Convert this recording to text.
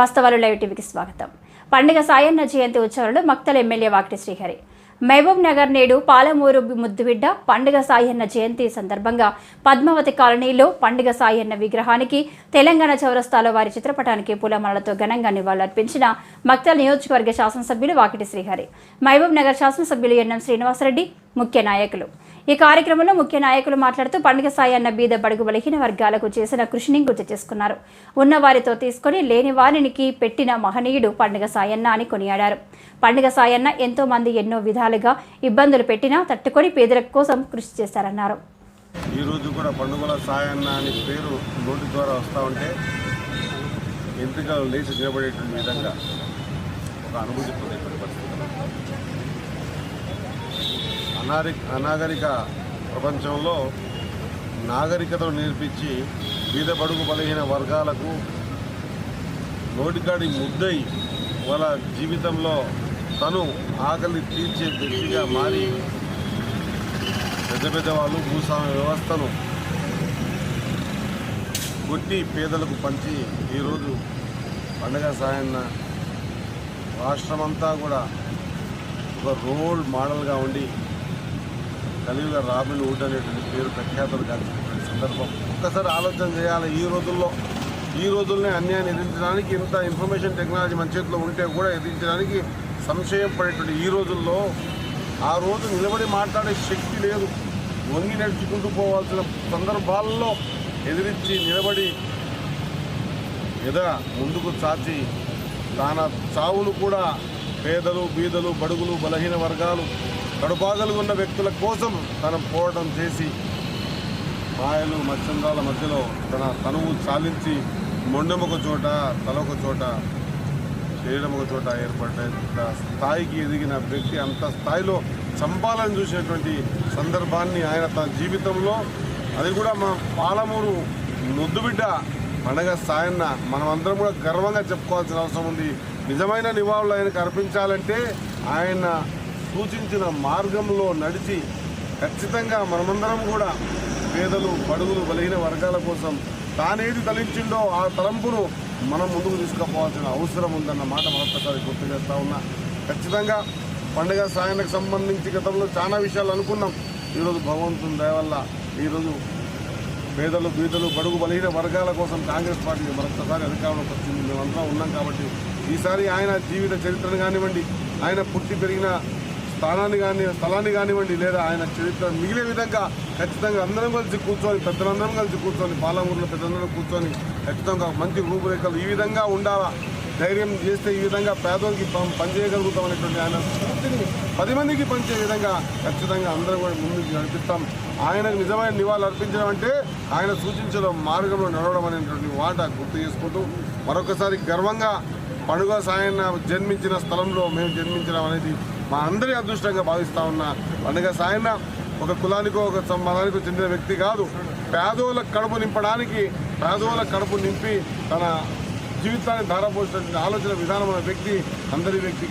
వాస్తవాలు లైవ్ టీవీకి స్వాగతం. పండుగ సాయన్న జయంతి ఉత్సవాలలో మక్తల్ ఎమ్మెల్యే వాకిటి శ్రీహరి. మహబూబ్ నగర్ నేడు పాలమూరు ముద్దుబిడ్డ పండుగ సాయన్న జయంతి సందర్భంగా పద్మావతి కాలనీలో పండుగ సాయన్న విగ్రహానికి తెలంగాణ చౌరస్తాలో వారి చిత్రపటానికి పూలమాలతో ఘనంగా నివాళులర్పించిన మక్తల్ నియోజకవర్గ శాసనసభ్యులు వాకిటి శ్రీహరి, మహబూబ్ నగర్ శాసనసభ్యులు ఎన్ఎం శ్రీనివాసరెడ్డి ముఖ్య నాయకులు. ఈ కార్యక్రమంలో ముఖ్య నాయకులు మాట్లాడుతూ పండుగ సాయన్న బీద బడుగు బలహీన వర్గాలకు చేసిన కృషిని గుర్తు చేసుకున్నారు. ఉన్నవారితో తీసుకొని లేని వారికి పెట్టిన మహనీయుడు పండుగ సాయన్న అని కొనియాడారు. పండుగ సాయన్న ఎంతో మంది ఎన్నో విధాలుగా ఇబ్బందులు పెట్టినా తట్టుకొని పేదల కోసం కృషి చేశారన్నారు. ఈ రోజు కూడా పండుగల సాయన్న అనే పేరు నోటి ద్వారా వస్తూ ఉంటే ఎంపికలు లేచి నిలబడేటువంటి విధంగా ఒక అనుభూతి పొందేటువంటి పరిస్థితులు. అనాగరిక ప్రపంచంలో నాగరికతను నేర్పించి బీద బడుగు బలహీన వర్గాలకు నోటికాడి ముద్దై వాళ్ళ జీవితంలో తను ఆకలి తీర్చే వ్యక్తిగా మారి పెద్ద వాళ్ళు భూస్వామ్య వ్యవస్థను కొట్టి పేదలకు పంచి ఈరోజు పండుగ సాయన్న రాష్ట్రమంతా కూడా ఒక రోల్ మోడల్గా ఉండి కలియుగ రాబిన్ హుడ్ అనేటువంటి పేరు ప్రఖ్యాతులు కలిసినటువంటి సందర్భం. ఒక్కసారి ఆలోచన చేయాలి. ఈ రోజుల్లోనే అన్యాయాన్ని ఎదిరించడానికి ఇంత ఇన్ఫర్మేషన్ టెక్నాలజీ మన చేతిలో ఉంటే కూడా ఎదిరించడానికి సంశయం పడేటువంటి ఈ రోజుల్లో ఆ రోజు నిలబడి మాట్లాడే శక్తి లేదు. వంగి నడుచుకుంటూ పోవాల్సిన సందర్భాల్లో ఎదిరించి నిలబడి ముందుకు చాచి తన చావును కూడా పేదలు బీదలు బడుగులు బలహీన వర్గాలు కడుపాగలు ఉన్న వ్యక్తుల కోసం తన పోరాటం చేసి మాయలు మత్స్యంద్రాల మధ్యలో తనువు చాలించి మొండెమొక చోట తలొక చోట శరీరం ఒక చోట ఏర్పడే స్థాయికి ఎదిగిన వ్యక్తి అంత స్థాయిలో చంపాలని చూసినటువంటి సందర్భాన్ని ఆయన తన జీవితంలో, అది కూడా మా పాలమూరు ముద్దుబిడ్డ పండుగ సాయన్న మనమందరం కూడా గర్వంగా చెప్పుకోవాల్సిన అవసరం ఉంది. నిజమైన నివాళులు ఆయనకు అర్పించాలంటే ఆయన సూచించిన మార్గంలో నడిచి ఖచ్చితంగా మనమందరం కూడా పేదలు బడుగులు బలహీన వర్గాల కోసం తానేది తలించిండో ఆ తలంపును మనం ముందుకు తీసుకుపోవాల్సిన అవసరం ఉందన్న మాట మరొకసారి గుర్తు చేస్తూ ఉన్నా. ఖచ్చితంగా పండుగ సాయనకు సంబంధించి గతంలో చాలా విషయాలు అనుకున్నాం. ఈరోజు భగవంతుని దయ వల్ల ఈరోజు పేదలు బీదలు బడుగు బలహీన వర్గాల కోసం కాంగ్రెస్ పార్టీ మరొకసారి అధికారంలోకి వచ్చింది. మేమందరం ఉన్నాం కాబట్టి ఈసారి ఆయన జీవిత చరిత్రను కానివ్వండి, ఆయన పుట్టి పెరిగిన స్థలాన్ని కానివ్వండి, లేదా ఆయన చరిత్ర మిగిలే విధంగా ఖచ్చితంగా అందరం కలిసి కూర్చొని పెద్దలందరం కలిసి కూర్చొని పాలమూరులో పెద్దలందరం కూర్చొని ఖచ్చితంగా మంచి రూపురేఖలు ఈ విధంగా ఉండాలా, ధైర్యం చేస్తే ఈ విధంగా పేదోళ్ళకి పనిచేయగలుగుతాం అనేటువంటి ఆయన స్ఫూర్తిని 10 మందికి పంచే విధంగా ఖచ్చితంగా అందరం కూడా ముందుకు నడిపిస్తాం. ఆయనకు నిజమైన నివాళులు అర్పించడం అంటే ఆయన సూచించిన మార్గంలో నడవడం అనేటువంటి మాట గుర్తు చేసుకుంటూ మరొకసారి గర్వంగా పండుగ సాయన్న జన్మించిన స్థలంలో మేము జన్మించడం అనేది మా అందరి అదృష్టంగా భావిస్తూ ఉన్న పండుగ సాయన్న ఒక కులానికో ఒక మతానికో చెందిన వ్యక్తి కాదు. పేదోళ్ళ కడుపు నింపడానికి, పేదోళ్ళ కడుపు నింపి తన జీవితాన్ని ధారపోసిన ఆలోచన విధానం ఉన్న వ్యక్తి, అందరి వ్యక్తి.